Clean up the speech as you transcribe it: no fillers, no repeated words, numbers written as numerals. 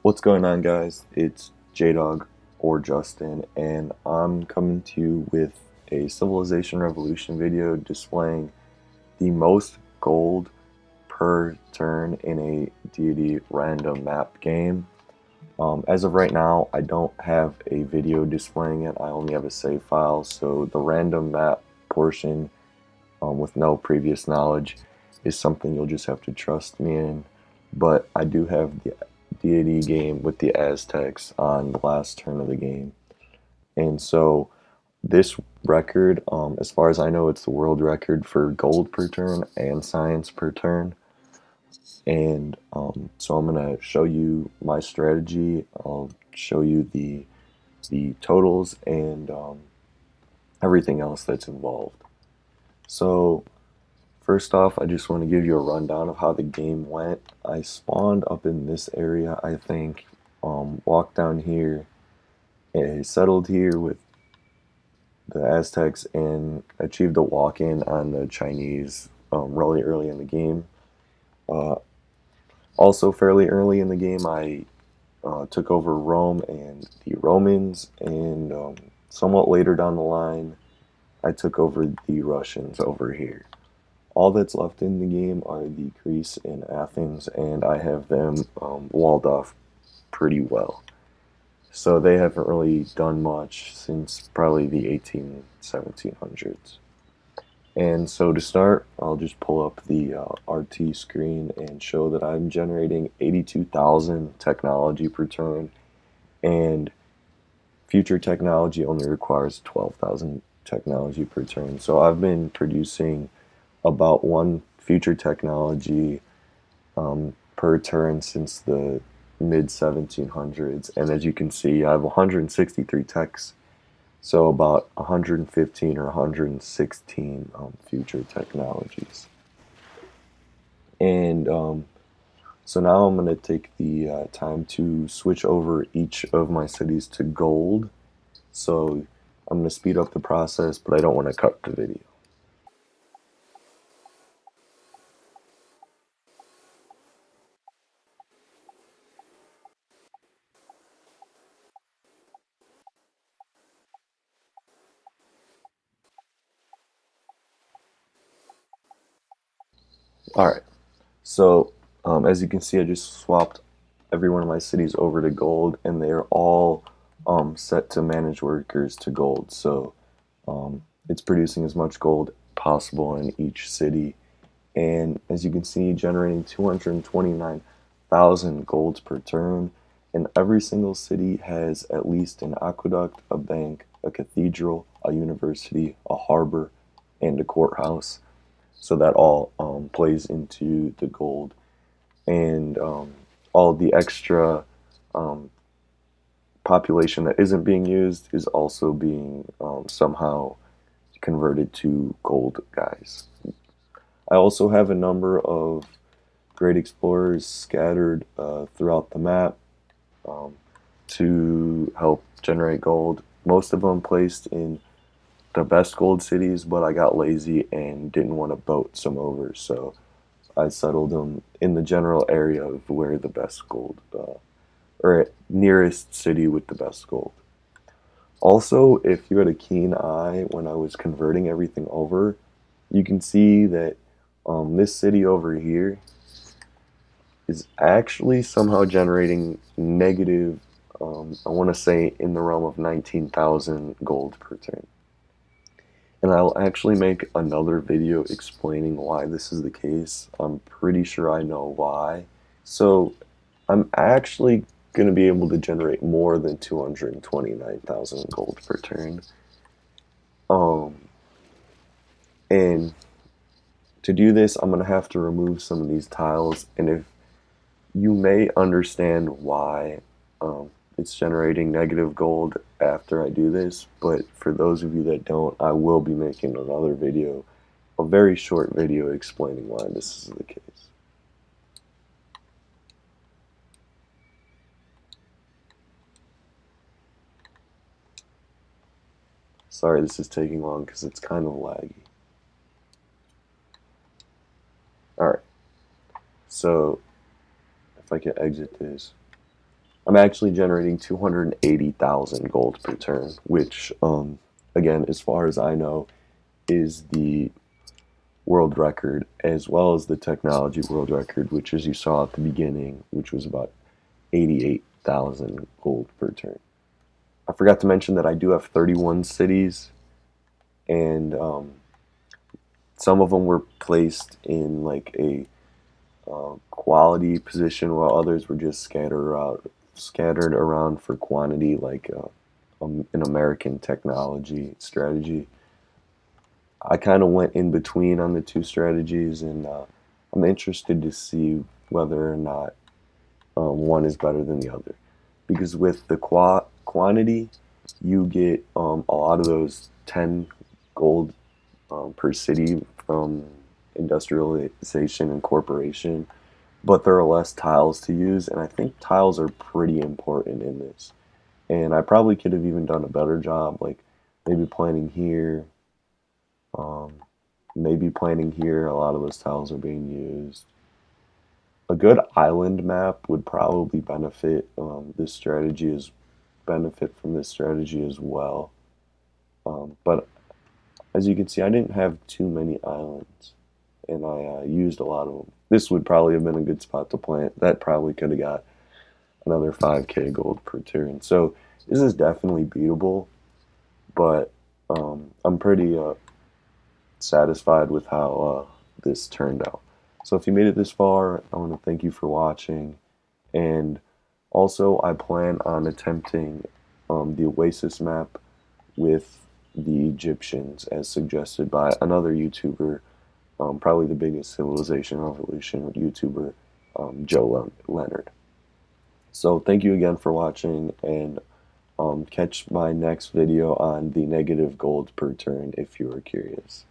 What's going on, guys? It's J-Dog or Justin, and I'm coming to you with a Civilization Revolution video displaying the most gold per turn in a Deity random map game. As of right now, I don't have a video displaying it. I only have a save file, so the random map portion with no previous knowledge is something you'll just have to trust me in. But I do have the Deity game with the Aztecs on the last turn of the game. And so this record, as far as I know, it's the world record for gold per turn and science per turn. And so I'm going to show you my strategy. I'll show you the totals and everything else that's involved. So first off, I just want to give you a rundown of how the game went. I spawned up in this area, I think, walked down here, and settled here with the Aztecs, and achieved a walk-in on the Chinese really early in the game. Uh, Also, fairly early in the game, I took over Rome and the Romans, and somewhat later down the line, I took over the Russians over here. All that's left in the game are the Greece and Athens, and I have them walled off pretty well. So they haven't really done much since probably the 1700s. And so to start, I'll just pull up the RT screen and show that I'm generating 82,000 technology per turn, and future technology only requires 12,000 technology per turn. So I've been producing about one future technology per turn since the mid 1700s, and as you can see, I have 163 techs, so about 115 or 116 future technologies. And so now I'm going to take the time to switch over each of my cities to gold. So I'm going to speed up the process, but I don't want to cut the video. All right. So as you can see, I just swapped every one of my cities over to gold, and they're all set to manage workers to gold. So it's producing as much gold possible in each city. And as you can see, generating 229,000 golds per turn. And every single city has at least an aqueduct, a bank, a cathedral, a university, a harbor, and a courthouse. So that all plays into the gold. And all the extra um, population that isn't being used is also being somehow converted to gold guys. I also have a number of great explorers scattered throughout the map um, to help generate gold. Most of them placed in the best gold cities, but I got lazy and didn't want to boat some over, so I settled them in the general area of where the best gold, or nearest city with the best gold. Also, if you had a keen eye when I was converting everything over, you can see that this city over here is actually somehow generating negative, I want to say in the realm of 19,000 gold per turn. And I'll actually make another video explaining why this is the case. I'm pretty sure I know why. So I'm actually going to be able to generate more than 229,000 gold per turn. Um, and to do this, I'm going to have to remove some of these tiles, and if you may understand why it's generating negative gold after I do this, but for those of you that don't, I will be making another video, a very short video explaining why this is the case. Sorry this is taking long because it's kind of laggy. Alright, so if I can exit this. I'm actually generating 280,000 gold per turn, which, again, as far as I know, is the world record, as well as the technology world record, which, as you saw at the beginning, which was about 88,000 gold per turn. I forgot to mention that I do have 31 cities, and some of them were placed in like a quality position, while others were just scattered around for quantity, like an American technology strategy. I kind of went in between on the two strategies, and I'm interested to see whether or not one is better than the other. Because with the quantity, you get a lot of those 10 gold per city from industrialization and corporation, but there are less tiles to use, and I think tiles are pretty important in this. And I probably could have even done a better job, like maybe planting here, um, maybe planting here. A lot of those tiles are being used. A good island map would probably benefit from this strategy as well. But as you can see, I didn't have too many islands, and I used a lot of them. This would probably have been a good spot to plant. That probably could have got another 5k gold per turn. So this is definitely beatable, but I'm pretty satisfied with how this turned out. So if you made it this far, I want to thank you for watching. And also, I plan on attempting the Oasis map with the Egyptians, as suggested by another YouTuber, probably the biggest Civilization Revolution YouTuber, Joe Leonard. So thank you again for watching, and catch my next video on the negative gold per turn if you are curious.